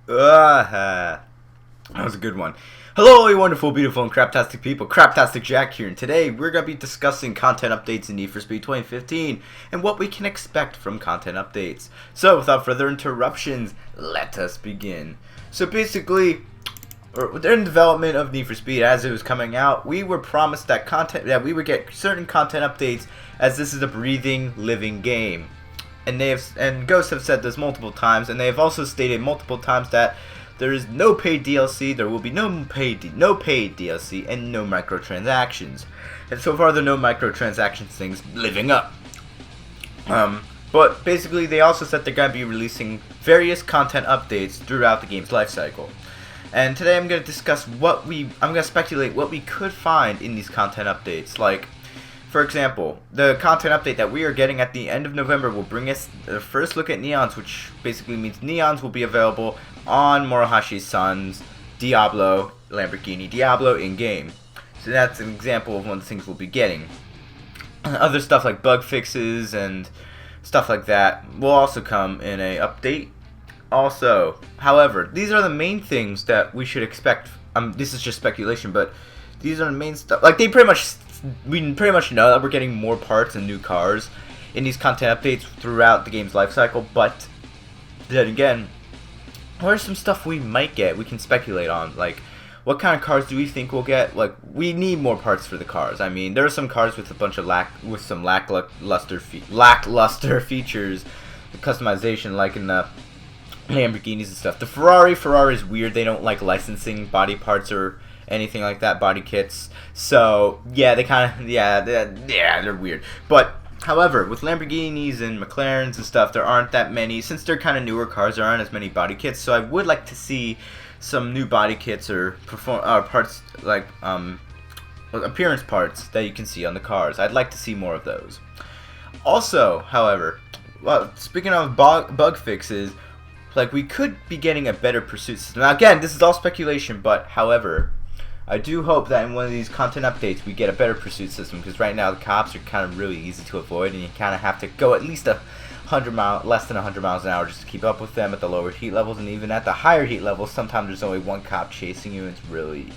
That was a good one. Hello, you wonderful, beautiful, and craptastic people. CraptasticJack here, and today we're going to be discussing content updates in Need for Speed 2015 and what we can expect from content updates. So, without further interruptions, let us begin. So, basically, during development of Need for Speed, as it was coming out, we were promised that we would get certain content updates, as this is a breathing, living game. And Ghosts have said this multiple times, and they have also stated multiple times that there is no paid DLC, there will be no paid DLC, and no microtransactions. And so far, the no microtransactions thing's living up. But basically, they also said they're going to be releasing various content updates throughout the game's lifecycle. And today, I'm going to discuss I'm going to speculate what we could find in these content updates, like. For example, the content update that we are getting at the end of November will bring us the first look at Neons, which basically means Neons will be available on Morohashi's Lamborghini Diablo in-game. So that's an example of one of the things we'll be getting. Other stuff like bug fixes and stuff like that will also come in a update. Also, however, these are the main things that we should expect. This is just speculation, but these are the main stuff. Like, we pretty much know that we're getting more parts and new cars in these content updates throughout the game's lifecycle, but then again, what are some stuff we might get we can speculate on? Like, what kind of cars do we think we'll get? Like, we need more parts for the cars. I mean, there are some cars with a bunch of lackluster features, customization, like in the Lamborghinis and stuff. The Ferrari is weird. They don't like licensing body parts or anything like that, body kits. So yeah, they're weird. But however, with Lamborghinis and McLarens and stuff, there aren't that many. Since they're kind of newer cars, there aren't as many body kits. So I would like to see some new body kits or parts like appearance parts that you can see on the cars. I'd like to see more of those. Also, however, speaking of bug fixes, like, we could be getting a better pursuit system. Now again, this is all speculation, but however, I do hope that in one of these content updates we get a better pursuit system, because right now the cops are kind of really easy to avoid, and you kind of have to go at least less than 100 miles an hour just to keep up with them at the lower heat levels, and even at the higher heat levels, sometimes there's only one cop chasing you, and it's really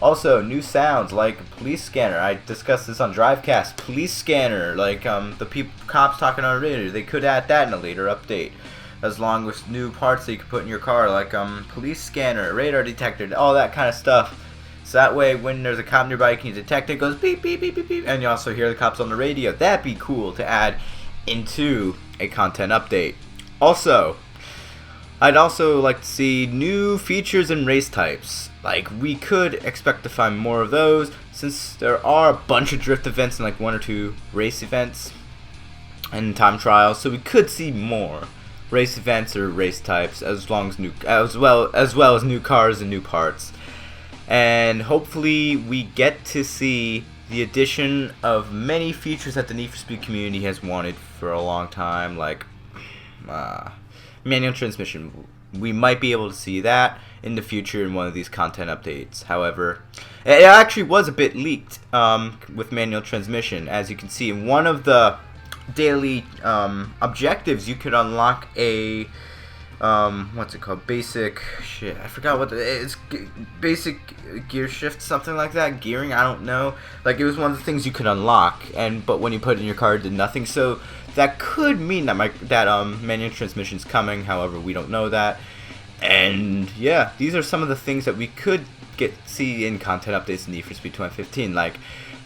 Also, new sounds like police scanner. I discussed this on Drivecast. Police scanner, like the cops talking on the radio, they could add that in a later update, as long as new parts that you can put in your car, like police scanner, radar detector, all that kind of stuff. So that way, when there's a cop nearby, you can detect it, goes beep, beep, beep, beep, beep, and you also hear the cops on the radio. That'd be cool to add into a content update. Also, I'd also like to see new features and race types. Like, we could expect to find more of those, since there are a bunch of drift events and like 1 or 2 race events and time trials, so we could see more race events or race types, as well as new cars and new parts. And hopefully we get to see the addition of many features that the Need for Speed community has wanted for a long time, like manual transmission. We might be able to see that in the future in one of these content updates. However, it actually was a bit leaked with manual transmission. As you can see, in one of the daily objectives, you could unlock a what's it called, basic gear shift, something like that, gearing, I don't know. Like, it was one of the things you could unlock, but when you put it in your car, it did nothing. So that could mean that manual transmission's coming. However, we don't know that. And yeah, these are some of the things that we could see in content updates in Need for Speed 2015. Like,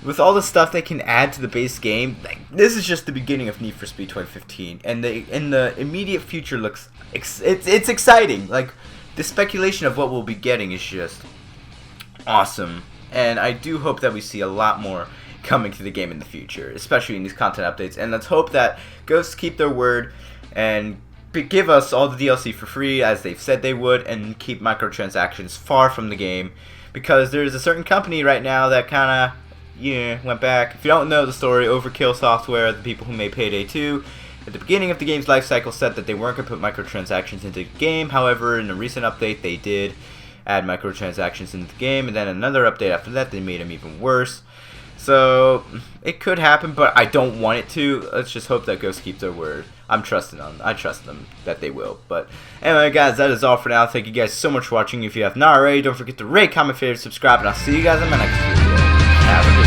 with all the stuff they can add to the base game, like, this is just the beginning of Need for Speed 2015, and in the immediate future looks it's exciting. Like, the speculation of what we'll be getting is just awesome, and I do hope that we see a lot more coming to the game in the future, especially in these content updates. And let's hope that Ghosts keep their word and give us all the DLC for free, as they've said they would, and keep microtransactions far from the game, because there's a certain company right now that kind of went back. If you don't know the story, Overkill Software, the people who made Payday 2, at the beginning of the game's life cycle, said that they weren't going to put microtransactions into the game. However, in a recent update, they did add microtransactions into the game, and then another update after that, they made them even worse. So it could happen, but I don't want it to. Let's just hope that Ghost keeps their word. I'm trusting them. I trust them that they will. But anyway, guys, that is all for now. Thank you guys so much for watching. If you have not already, don't forget to rate, comment, favorite, subscribe, and I'll see you guys in my next video. Have a good